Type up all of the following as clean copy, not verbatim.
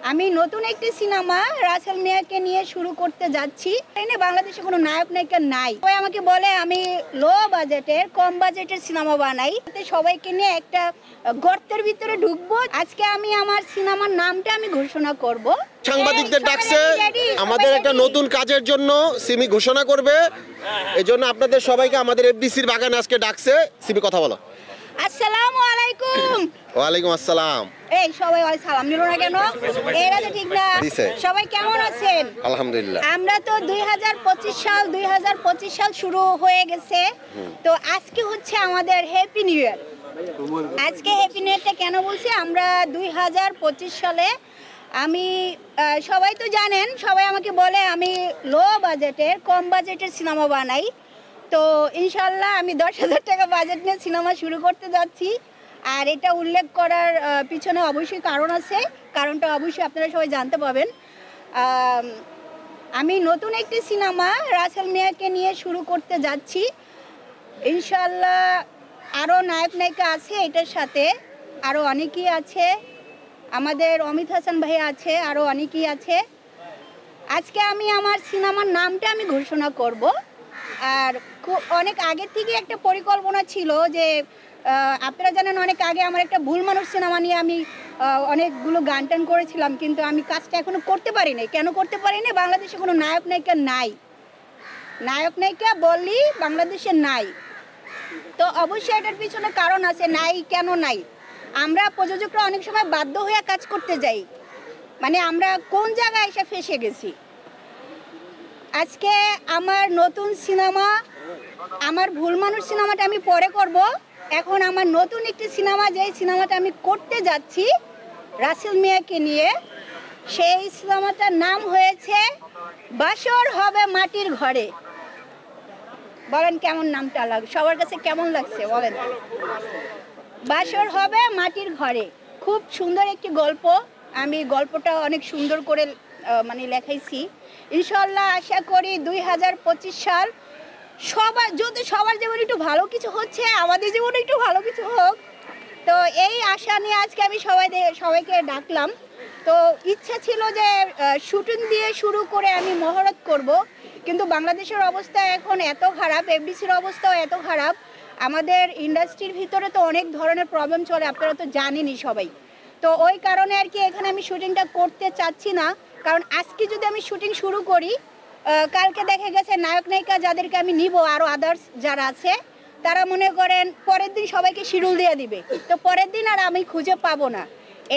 আমি নতুন একটি সিনেমা রাসেল মিয়াকে নিয়ে শুরু করতে যাচ্ছি। এখানে বাংলাদেশে কোনো নায়ক নায়িকা নাই। সবাই আমাকে বলে আমি লো বাজেটের কম বাজেটের সিনেমা বানাই, সবাইকে নিয়ে একটা গর্তের ভিতরে ঢুকবো। আজকে আমি আমার সিনেমার নামটা আমি ঘোষণা করব। সাংবাদিকদের ডাকছে আমাদের একটা নতুন কাজের জন্য সিমি ঘোষণা করবে। এজন্য আপনাদের সবাইকে আমাদের এফডিসির বাগানে আজকে ডাকছে। সিমি কথা বলো। আসসালামু আলাইকুম। ওয়ালাইকুম আসসালাম। এই সবাই সালাম নিল না কেন? এরা তো ঠিক না। সবাই কেমন আছেন? আলহামদুলিল্লাহ। আমরা তো 2025 সাল শুরু হয়ে গেছে। তো আজকে হচ্ছে আমাদের হ্যাপি নিউ ইয়ার। আজকে হ্যাপি নিউ ইয়ারটা কেন বলছি? আমরা 2025 সালে আমি সবাই তো জানেন, সবাই আমাকে বলে আমি লো বাজেটের কম বাজেটের সিনেমা বানাই। তো ইনশাল্লাহ আমি 10,000 টাকা বাজেট নিয়ে সিনেমা শুরু করতে যাচ্ছি। আর এটা উল্লেখ করার পিছনে অবশ্যই কারণ আছে। কারণটা অবশ্যই আপনারা সবাই জানতে পাবেন। আমি নতুন একটি সিনেমা রাসেল মিয়াকে নিয়ে শুরু করতে যাচ্ছি। ইনশাল্লাহ আরও নায়ক নায়িকা আছে, এটার সাথে আরও অনেকেই আছে। আমাদের অমিত হাসান ভাই আছে, আরও অনেকেই আছে। আজকে আমি আমার সিনেমার নামটা আমি ঘোষণা করব। আর অনেক আগে থেকে একটা পরিকল্পনা ছিল যে আপনারা জানেন অনেক আগে আমার একটা ভুল মানুষ সিনেমা নিয়ে আমি অনেকগুলো গান টান করেছিলাম, কিন্তু আমি কাজটা এখনও করতে পারি নাই। কেন করতে পারি না? বাংলাদেশে কোনো নায়ক নায়িকা নাই। নায়ক নায়িকা বললি বাংলাদেশে নাই। তো অবশ্যই এটার পিছনে কারণ আছে। নাই কেন নাই? আমরা প্রযোজকরা অনেক সময় বাধ্য হয়ে কাজ করতে যাই, মানে আমরা কোন জায়গায় এসে ফেঁসে গেছি। আজকে আমার নতুন সিনেমা, আমার ভুল মানুষ সিনেমাটা আমি পরে করব। এখন আমার নতুন একটি সিনেমা, যেই সিনেমাটা আমি করতে যাচ্ছি রাসেল মিয়াকে নিয়ে, সেই সিনেমাটার নাম হয়েছে বাসর হবে মাটির ঘরে। বলেন কেমন নামটা লাগে? সবার কাছে কেমন লাগছে বলেন? বাসর হবে মাটির ঘরে, খুব সুন্দর একটি গল্প। আমি গল্পটা অনেক সুন্দর করে মানে লেখাইছি। ইনশাল্লাহ আশা করি 2025 সাল সবার জীবনে একটু ভালো কিছু হচ্ছে, আমাদের জীবনে একটু ভালো কিছু হোক। তো এই আশা নিয়ে আজকে আমি সবাইকে ডাকলাম। তো ইচ্ছা ছিল যে শুটিং দিয়ে শুরু করে আমি মহরত করব, কিন্তু বাংলাদেশের অবস্থা এখন এত খারাপ, এফডিসির অবস্থাও এত খারাপ। আমাদের ইন্ডাস্ট্রির ভিতরে তো অনেক ধরনের প্রবলেম চলে, আপনারা তো জানেনই সবাই। তো ওই কারণে আর কি এখানে আমি শুটিংটা করতে চাচ্ছি না। কারণ আজকে যদি আমি শুটিং শুরু করি, কালকে দেখা গেছে নায়ক নায়িকা যাদেরকে আমি নিব, আরও আদার্স যারা আছে, তারা মনে করেন পরের দিন সবাইকে শিডিউল দিয়ে দিবে। তো পরের দিন আর আমি খুঁজে পাবো না।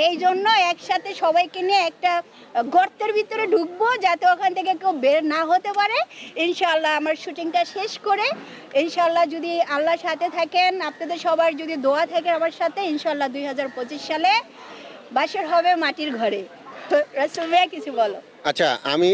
এই জন্য একসাথে সবাইকে নিয়ে একটা গর্তের ভিতরে ঢুকবো, যাতে ওখান থেকে কেউ বের না হতে পারে। ইনশাল্লাহ আমার শুটিংটা শেষ করে, ইনশাল্লাহ যদি আল্লাহর সাথে থাকেন, আপনাদের সবার যদি দোয়া থাকে আমার সাথে, ইনশাল্লাহ 2025 সালে বাসর হবে মাটির ঘরে। রাসেল ভাইয়া কিছু বলো। আচ্ছা, আমি